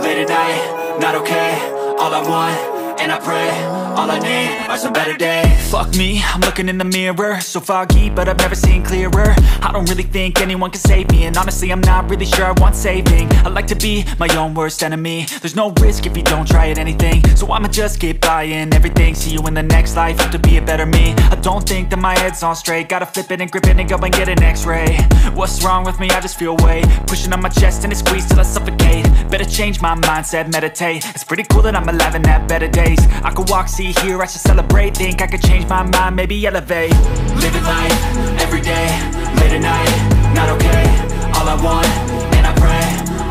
late at night, not okay. All I want, and I pray, all I need are some better days. Fuck me, I'm looking in the mirror, so foggy, but I've never seen clearer. I don't really think anyone can save me, and honestly I'm not really sure I want saving. I like to be my own worst enemy. There's no risk if you don't try at anything, so I'ma just keep buying everything. See you in the next life, have to be a better me. I don't think that my head's on straight, gotta flip it and grip it and go and get an x-ray. What's wrong with me? I just feel weight pushing on my chest and it squeezes till I suffocate. Better change my mindset, meditate. It's pretty cool that I'm alive and have better days. I could walk, see, hear, I should celebrate. Think I could change my mind, maybe elevate. Living life, everyday, late at night, not okay. All I want, and I pray,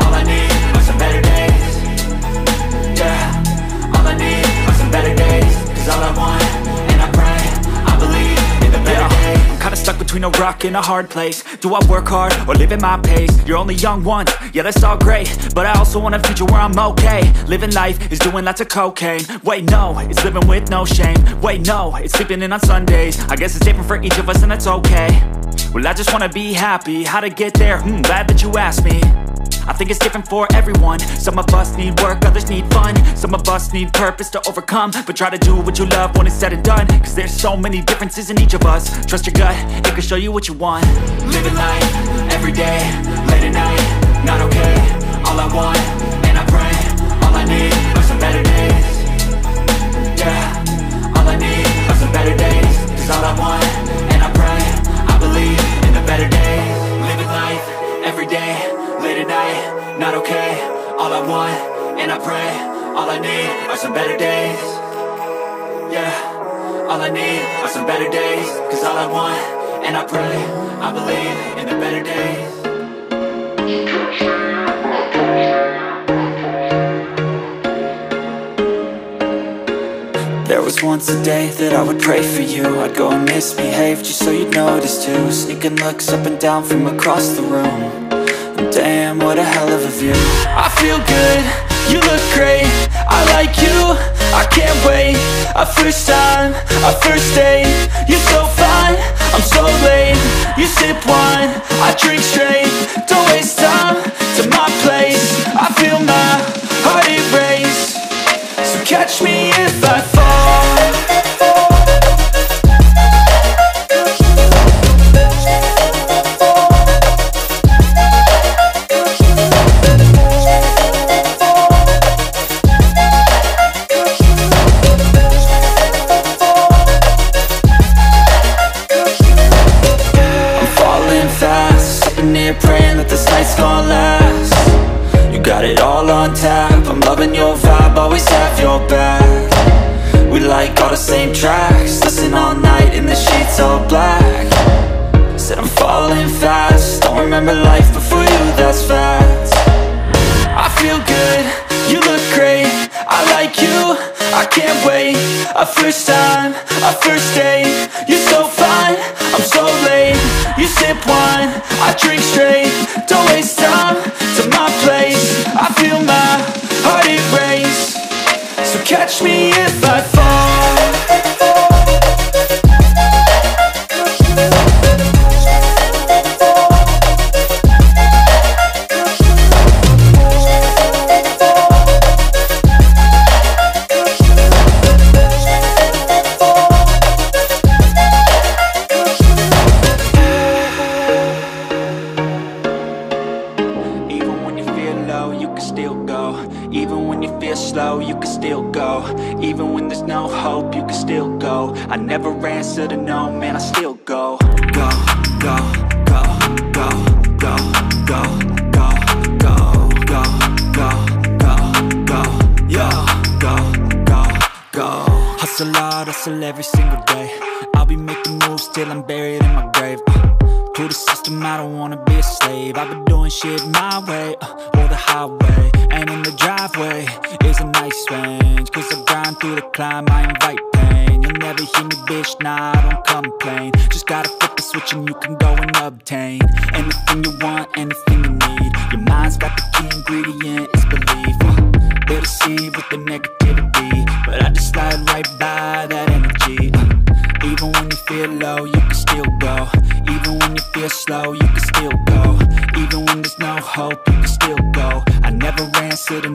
all I need are some better days. Yeah, all I need are some better days. Cause all I want, and I pray, I believe in the better days. I'm kinda stuck between a rock and a hard place. Do I work hard or live at my pace? You're only young once, yeah that's all great, but I also want a future where I'm okay. Living life is doing lots of cocaine. Wait no, it's living with no shame. Wait no, it's sleeping in on Sundays. I guess it's different for each of us and that's okay. Well I just wanna be happy, how to get there? Glad that you asked me. I think it's different for everyone. Some of us need work, others need fun. Some of us need purpose to overcome. But try to do what you love when it's said and done. Cause there's so many differences in each of us. Trust your gut, it can show you what you want. Living life, everyday, late at night, not okay. All I want, and I pray, all I need are some better days. Yeah, all I need are some better days. Cause all I want, and I pray, I believe in the better days. Living life, everyday, late at night, not okay. All I want, and I pray, all I need are some better days. Yeah, all I need are some better days. Cause all I want, and I pray, I believe in the better days. There was once a day that I would pray for you. I'd go and misbehave just so you'd notice too. Sneaking looks up and down from across the room. Damn, what a hell of a view. I feel good, you look great, I like you, I can't wait. A first time, a first date, you're so fine, I'm so late. You sip wine, I drink straight. Don't waste time to my place. I feel my heart erase. So catch me if I fall. Praying that this night's gonna last. You got it all on tap, I'm loving your vibe, always have your back. We like all the same tracks, listen all night in the sheets all black. Said I'm falling fast, don't remember life before you, that's facts. I feel good, you look great, I like you, I can't wait. A first time, a first date, you're so fine, I'm so late. You sip wine, I drink straight. Don't waste time to my place. I feel my heart erase. So catch me if I fall. Even when you feel slow, you can still go. Even when there's no hope, you can still go. I never answer to no, man, I still go. Go, go, go, go, go, go, go, go, go, go, go, go, yo, go, go, go. Hustle hard, hustle every single day. I'll be making moves till I'm buried in my grave. To the system, I don't wanna be a slave. I've been doing shit my way, or the highway. And in the driveway is a nice range. Cause I grind through the climb, I invite pain. You'll never hear me, bitch, nah, I don't complain. Just gotta flip the switch and you can go and obtain anything you want, anything you need. Your mind's got the key ingredient, it's belief. They'll deceive with the negativity, but I just slide right by that energy. Even when you feel low, you can still go. Even when you feel slow, you can still go. Even when there's no hope, you can still go. I never answer to